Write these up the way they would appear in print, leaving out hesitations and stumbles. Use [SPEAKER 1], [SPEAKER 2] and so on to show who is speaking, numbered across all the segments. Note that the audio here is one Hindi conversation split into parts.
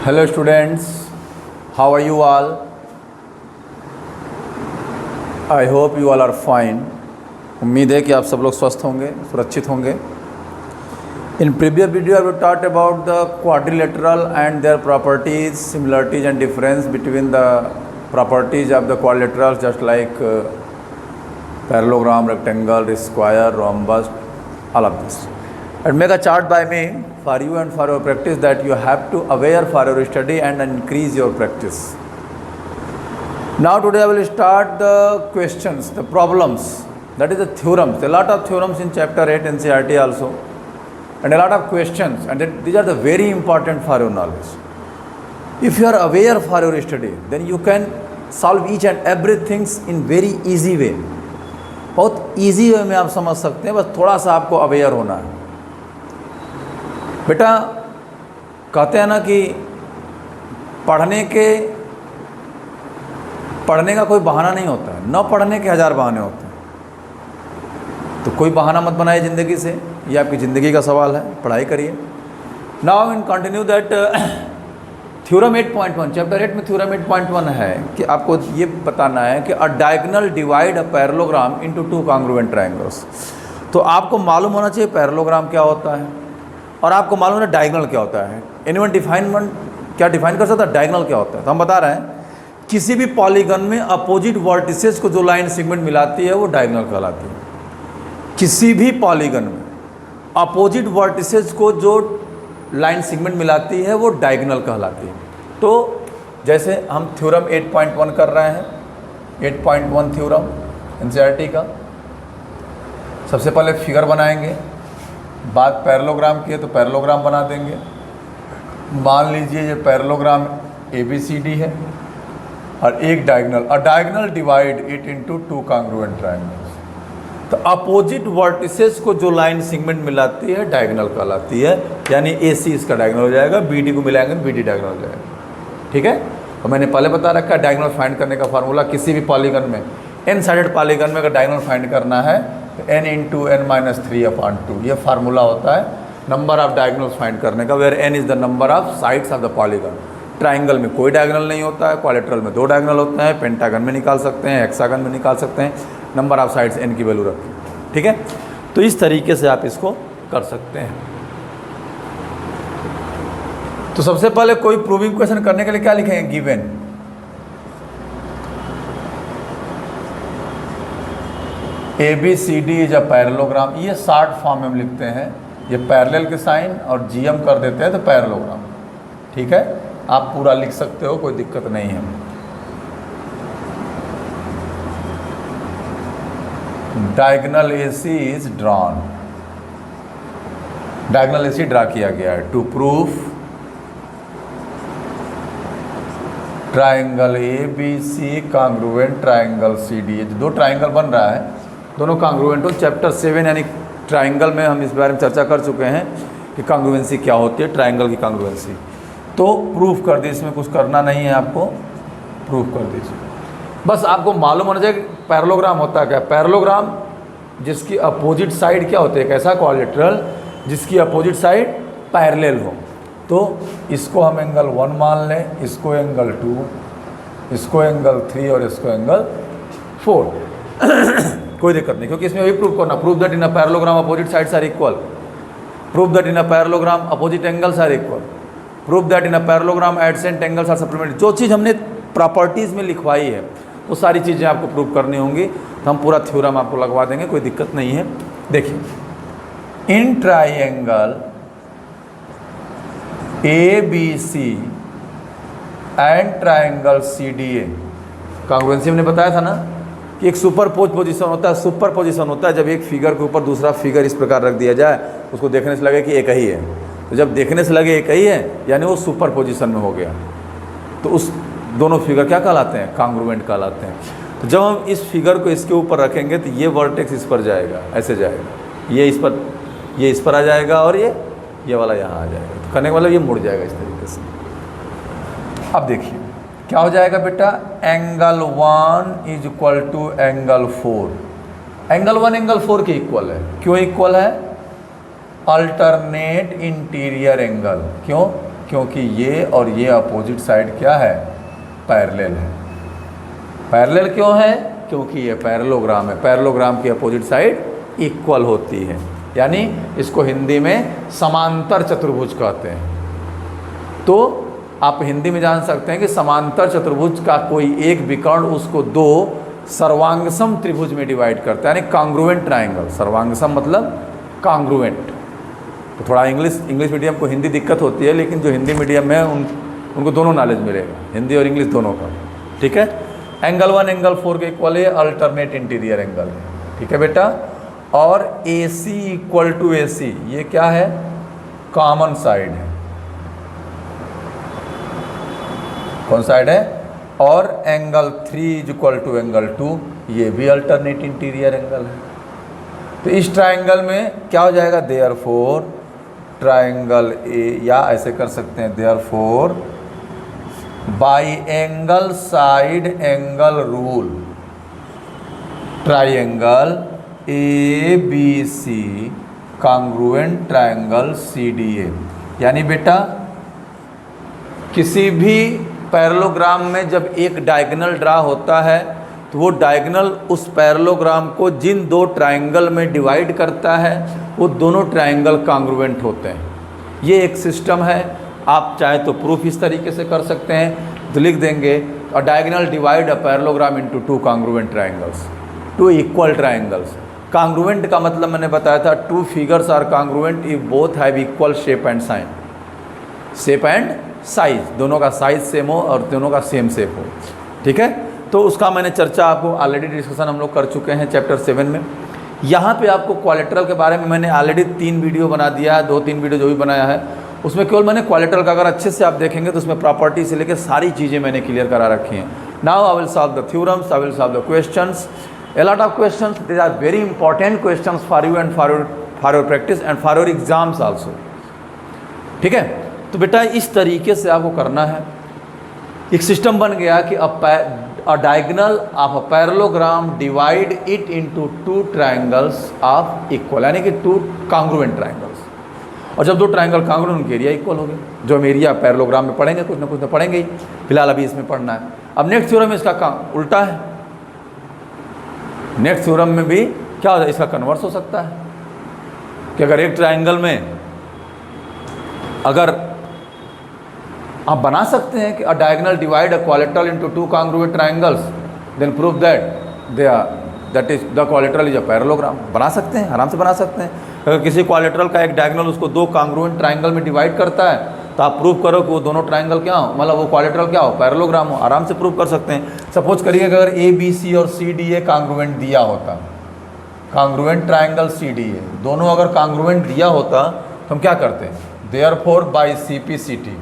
[SPEAKER 1] Hello students, how are you all? I hope you all are fine. उम्मीद है कि आप सब लोग स्वस्थ होंगे, सुरक्षित होंगे। In previous video I will talk about the quadrilateral and their properties, similarities and difference between the properties of the quadrilateral, just like parallelogram, rectangle, square, rhombus, all of this. And make a chart by me for you and for your practice that you have to aware for your study and increase your practice. Now today I will start the questions, the problems, that is the theorems. A lot of theorems in chapter 8 NCERT also, and a lot of questions, and these are the very important for your knowledge. If you are aware for your study, then you can solve each and everything in very easy way. बहुत ईजी वे में आप समझ सकते हैं, बस थोड़ा सा आपको अवेयर होना है। बेटा कहते हैं ना कि पढ़ने का कोई बहाना नहीं होता है, न पढ़ने के 1000 बहाने होते हैं। तो कोई बहाना मत बनाइए ज़िंदगी से, ये आपकी ज़िंदगी का सवाल है, पढ़ाई करिए। Now in continue that theorem 8.1, chapter 8 में थ्योरम 8.1 है कि आपको ये बताना है कि a diagonal divide a parallelogram into 2 congruent triangles. तो आपको मालूम होना चाहिए पैरेललोग्राम क्या होता है और आपको मालूम है डायगोनल क्या होता है। एनीवन क्या डिफाइन कर सकता है डायगोनल क्या होता है? तो हम बता रहे हैं, किसी भी पॉलीगन में अपोजिट वर्टिसेस को जो लाइन सेगमेंट मिलाती है वो डायगोनल कहलाती है। किसी भी पॉलीगन में अपोजिट वर्टिसेस को जो लाइन सेगमेंट मिलाती है वो डायगोनल कहलाती है। तो जैसे हम थ्योरम 8.1 कर रहे हैं, 8.1 थ्योरम एनसीईआरटी का। सबसे पहले फिगर बनाएंगे, बात पैरेललोग्राम की है तो पैरेललोग्राम बना देंगे। मान लीजिए ये पैरेललोग्राम ABCD है और एक diagonal, a diagonal divide it into 2 congruent triangles. तो अपोजिट वर्टिसेस को जो लाइन सेगमेंट मिलाती है डायगोनल कहलाती है, यानी AC इसका डायगोनल हो जाएगा, BD को मिलाएंगे तो BD डायगोनल हो जाएगा। ठीक है, और मैंने पहले बता रखा है डायगोनल फाइंड करने का फार्मूला, किसी भी पॉलीगन में n साइडेड पॉलीगन में अगर डायगोनल फाइंड करना है तो n इंटू n माइनस 3/2 ये फार्मूला होता है नंबर ऑफ डायगोनल्स फाइंड करने का, where n is the number of sides of the polygon. Triangle में कोई डायगोनल नहीं होता है, क्वाड्रिलेटरल में 2 डायगोनल होते हैं, पेंटागन में निकाल सकते हैं, हेक्सागन में निकाल सकते हैं, नंबर ऑफ साइड्स n की वैल्यू रखें। ठीक है, तो इस तरीके से आप इसको कर सकते हैं। तो सबसे पहले कोई प्रूविंग क्वेश्चन करने के लिए क्या लिखेंगे? Given ABCD is a parallelogram, ये शॉर्ट फॉर्म में हम लिखते हैं, ये पैरेलल के साइन और GM कर देते हैं तो पैरेललोग्राम। ठीक है, आप पूरा लिख सकते हो, कोई दिक्कत नहीं है। Diagonal AC is drawn, diagonal AC draw किया गया है to proof triangle ABC congruent triangle CD। ये जो 2 ट्राइंगल बन रहा है दोनों कॉन्ग्रुएंट हो। चैप्टर 7 यानी ट्राइंगल में हम इस बारे में चर्चा कर चुके हैं कि कॉन्ग्रुएंसी क्या होती है, ट्राइंगल की कॉन्ग्रुएंसी। तो प्रूफ कर दीजिए, इसमें कुछ करना नहीं है, आपको प्रूफ कर दीजिए। बस आपको मालूम होना चाहिए कि पैरेललोग्राम होता क्या है। पैरेललोग्राम जिसकी अपोजिट साइड क्या होती है, एक ऐसा क्वाड्रिलेटरल जिसकी अपोजिट साइड पैरेलल हो। तो इसको हम एंगल 1 मान लें, इसको एंगल 2, इसको एंगल 3 और इसको एंगल 4 कोई दिक्कत नहीं, क्योंकि इसमें वही प्रूफ करना, proof that in a parallelogram opposite sides are equal, proof that in a parallelogram opposite angles are equal, proof that in a parallelogram adjacent angles are supplementary. जो चीज़ हमने प्रॉपर्टीज़ में लिखवाई है वो सारी चीज़ें आपको प्रूव करनी होंगी। तो हम पूरा थ्योरम आपको लगवा देंगे, कोई दिक्कत नहीं है। देखिए, in triangle ABC and triangle CDA congruency हमने बताया था ना कि एक पोजीशन होता है। सुपर पोजीशन होता है जब एक फिगर के ऊपर दूसरा फिगर इस प्रकार रख दिया जाए, उसको देखने से लगे कि एक ही है। तो जब देखने से लगे एक ही है यानी वो सुपर पोजीशन में हो गया, तो उस दोनों फिगर क्या कहलाते हैं? कॉन्ग्रुएंट कहलाते हैं। तो जब हम इस फिगर को इसके ऊपर रखेंगे तो ये वर्टेक्स इस पर जाएगा, ऐसे जाएगा, ये इस पर आ जाएगा और ये वाला यहाँ आ जाएगा। तो करने के मतलब ये मुड़ जाएगा इस तरीके से। अब देखिए क्या हो जाएगा बेटा, angle 1 is equal to angle 4। Angle 1 angle 4 के इक्वल है। क्यों इक्वल है? Alternate interior angle. क्यों? क्योंकि ये और ये अपोजिट साइड क्या है, पैरेलल है। पैरेलल क्यों है, क्योंकि ये पैरेललोग्राम है। पैरेललोग्राम की अपोजिट साइड इक्वल होती है, यानी इसको हिंदी में समांतर चतुर्भुज कहते हैं। तो आप हिंदी में जान सकते हैं कि समांतर चतुर्भुज का कोई एक विकर्ण उसको दो सर्वांगसम त्रिभुज में डिवाइड करता है, यानी कांग्रुएंट ट्राइंगल। सर्वांगसम मतलब कांग्रुएंट। तो थोड़ा इंग्लिश मीडियम को हिंदी दिक्कत होती है, लेकिन जो हिंदी मीडियम है उनको दोनों नॉलेज मिलेगा, हिंदी और इंग्लिश दोनों का। ठीक है, एंगल 1 एंगल 4 के इक्वल है, अल्टरनेट इंटीरियर एंगल है। ठीक है बेटा, और AC इक्वल टू AC ये क्या है, कॉमन साइड है। कौन साइड है, और एंगल 3 इक्वल टू एंगल 2 ये भी अल्टरनेट इंटीरियर एंगल है। तो इस ट्राइंगल में क्या हो जाएगा, देयरफॉर ट्राइंगल ए, या ऐसे कर सकते हैं therefore by angle side angle rule triangle ABC congruent triangle CDA। यानी बेटा किसी भी पैरेललोग्राम में जब एक डायगोनल ड्रा होता है तो वो डायगोनल उस पैरेललोग्राम को जिन दो ट्राइंगल में डिवाइड करता है वो दोनों ट्राइंगल कांग्रुएंट होते हैं। ये एक सिस्टम है, आप चाहे तो प्रूफ इस तरीके से कर सकते हैं, तो लिख देंगे a diagonal divide a parallelogram into two congruent triangles, two equal triangles. Congruent का मतलब मैंने बताया था, two figures are congruent if both have equal shape and sign, shape and size, दोनों का साइज सेम हो और दोनों का सेम शेप हो। ठीक है, तो उसका मैंने चर्चा आपको ऑलरेडी डिस्कशन हम लोग कर चुके हैं चैप्टर 7 में। यहाँ पे आपको क्वालिट्रल के बारे में मैंने ऑलरेडी 3 वीडियो बना दिया है, 2-3 वीडियो जो भी बनाया है उसमें केवल मैंने क्वालिट्रल का, अगर अच्छे से आप देखेंगे तो उसमें प्रॉपर्टी से लेकर सारी चीज़ें मैंने क्लियर करा रखी हैं। Now I will solve the theorems, I will solve the questions, a lot of questions, these are very important questions for you and for your practice and for your exams also। ठीक है, तो बेटा इस तरीके से आपको करना है। एक सिस्टम बन गया कि a diagonal of a parallelogram divide it into two triangles of equal, यानी कि टू congruent triangles। और जब दो ट्राइंगल कांग्रुएंट उनके एरिया इक्वल हो गए, जो हम एरिया पैरेललोग्राम में पढ़ेंगे कुछ ना कुछ तो पढ़ेंगे ही, फिलहाल अभी इसमें पढ़ना है। अब नेक्स्ट थ्योरम में इसका उल्टा है, नेक्स्ट थ्योरम में भी क्या होता है, इसका कन्वर्स हो सकता है कि अगर एक ट्राइंगल में अगर आप बना सकते हैं कि a diagonal divide a quadrilateral into two congruent triangles, then prove that is the quadrilateral is a parallelogram. बना सकते हैं, आराम से बना सकते हैं। अगर किसी क्वालिट्रल का एक डायगोनल उसको दो कांग्रुएंट ट्राइंगल में डिवाइड करता है तो आप प्रूव करो कि वो दोनों ट्राइंगल क्या हो, मतलब वो क्वालिट्रल क्या हो, पैरेललोग्राम हो। आराम से प्रूव कर सकते हैं। सपोज करिए अगर ABC और CDA कांग्रुएंट दिया होता, कांग्रुएंट ट्राइंगल CDA दोनों अगर कांग्रुएंट दिया होता तो हम क्या करते हैं, therefore by CPCT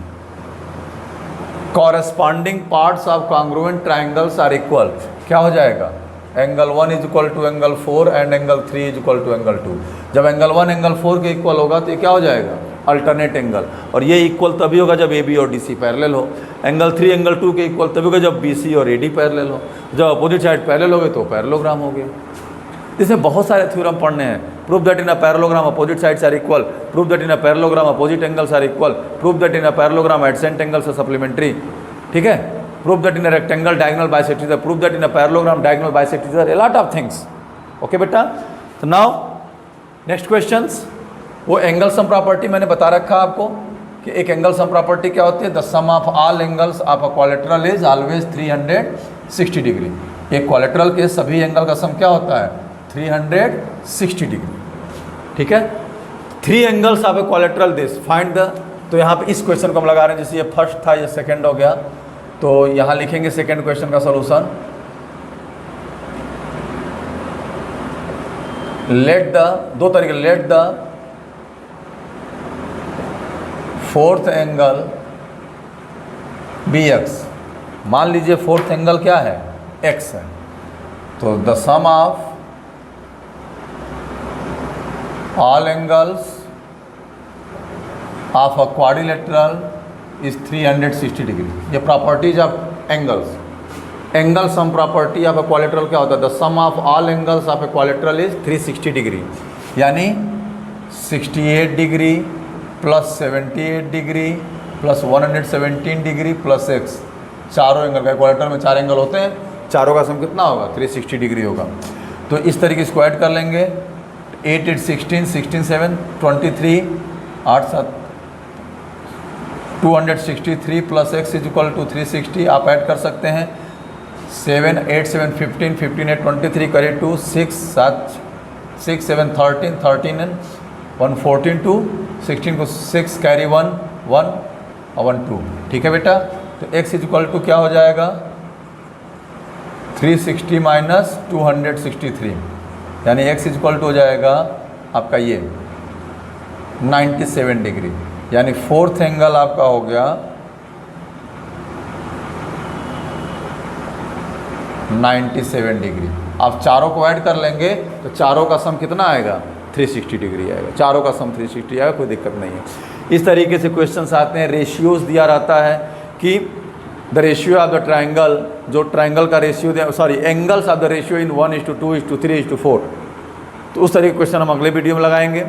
[SPEAKER 1] corresponding parts of congruent triangles are equal. क्या हो जाएगा, angle 1 is equal to angle 4 and angle 3 is equal to angle 2। जब एंगल 1 एंगल 4 के इक्वल होगा तो ये क्या हो जाएगा, अल्टरनेट एंगल। और ये इक्वल तभी होगा जब AB और DC पैरेलल हो। एंगल 3 एंगल 2 के इक्वल तभी होगा जब BC और AD पैरेलल हो। जब अपोजिट साइड पैरेलल हो गए तो पैरेललोग्राम हो गए। इसमें बहुत सारे थ्योरम पढ़ने हैं। Prove that in a parallelogram opposite sides are equal, prove that in a parallelogram opposite angles are equal, prove that in a parallelogram adjacent angles are supplementary. ठीक है, prove that in a rectangle diagonal bisector, prove that in a parallelogram diagonal bisector, a lot of things। Okay बेटा, तो नाउ नेक्स्ट क्वेश्चंस, वो एंगल सम प्रॉपर्टी मैंने बता रखा आपको कि एक एंगल सम प्रॉपर्टी क्या होती है, the sum of all angles of a quadrilateral is always 360 degree. एक क्वालिट्रल के सभी एंगल का सम क्या होता है, 360 डिग्री। ठीक है, 3 angles of a quadrilateral this find the. तो यहाँ पे इस क्वेश्चन को हम लगा रहे हैं, जैसे ये फर्स्ट था ये सेकंड हो गया, तो यहाँ लिखेंगे सेकंड क्वेश्चन का सॉल्यूशन। लेट द, दो तरीके, let the fourth angle BX। मान लीजिए फोर्थ एंगल क्या है, X है, तो the sum of all angles of a quadrilateral is 360 degree. ये properties of angles, angle sum property of a quadrilateral क्या होता है, the sum of all angles of a quadrilateral is 360 degree, यानी 68 degree plus 78 degree plus 117 degree plus x, चारों एंगल का, क्वाड्रेटर में 4 एंगल होते हैं, चारों का सम कितना होगा 360 डिग्री होगा। तो इस तरीके से ऐड कर लेंगे। 8 8 16 16 7 23 8 7 263 plus x is equal to 360 आप ऐड कर सकते हैं। 7 8 7 15 15 8 23 करें 2 6 7 6 7 13 13 and 1 14 2 16 को 6 कैरी 1 1 और 1 2। ठीक है बेटा, तो x इज इक्वल टू क्या हो जाएगा 360 माइनस 263, यानी x इज इक्वल टू हो जाएगा आपका ये 97 डिग्री, यानी फोर्थ एंगल आपका हो गया 97 डिग्री। आप चारों को ऐड कर लेंगे तो चारों का सम कितना आएगा 360 डिग्री आएगा, चारों का सम 360 आएगा, कोई दिक्कत नहीं है। इस तरीके से क्वेश्चंस आते हैं। रेशियोज दिया रहता है कि the ratio of the triangle, जो ट्राइंगल का ratio, sorry angles of the ratio in 1:2 3:4, तो उस तरीके के क्वेश्चन हम अगले वीडियो में लगाएंगे।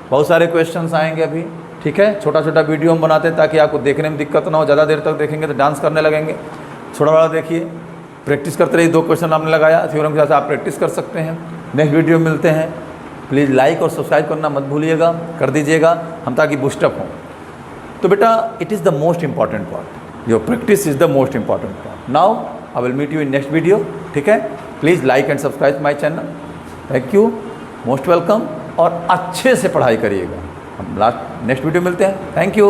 [SPEAKER 1] बहुत सारे क्वेश्चंस आएंगे अभी, ठीक है। छोटा छोटा वीडियो हम बनाते हैं ताकि आपको देखने में दिक्कत ना हो, ज़्यादा देर तक देखेंगे तो डांस करने लगेंगे। थोड़ा बड़ा देखिए, प्रैक्टिस करते रहिए। 2 क्वेश्चन हमने लगाया, थ्योरम के साथ आप प्रैक्टिस कर सकते हैं। नेक्स्ट वीडियो में मिलते हैं। प्लीज़ लाइक और सब्सक्राइब करना मत भूलिएगा, कर दीजिएगा हम, ताकि बूस्टअप हो। तो बेटा it is the most important part, your practice is the most important part. Now I will meet you in next video, ठीक है। Please like and subscribe my channel. Thank you, most welcome, और अच्छे से पढ़ाई करिएगा। हम नेक्स्ट वीडियो मिलते हैं। Thank you.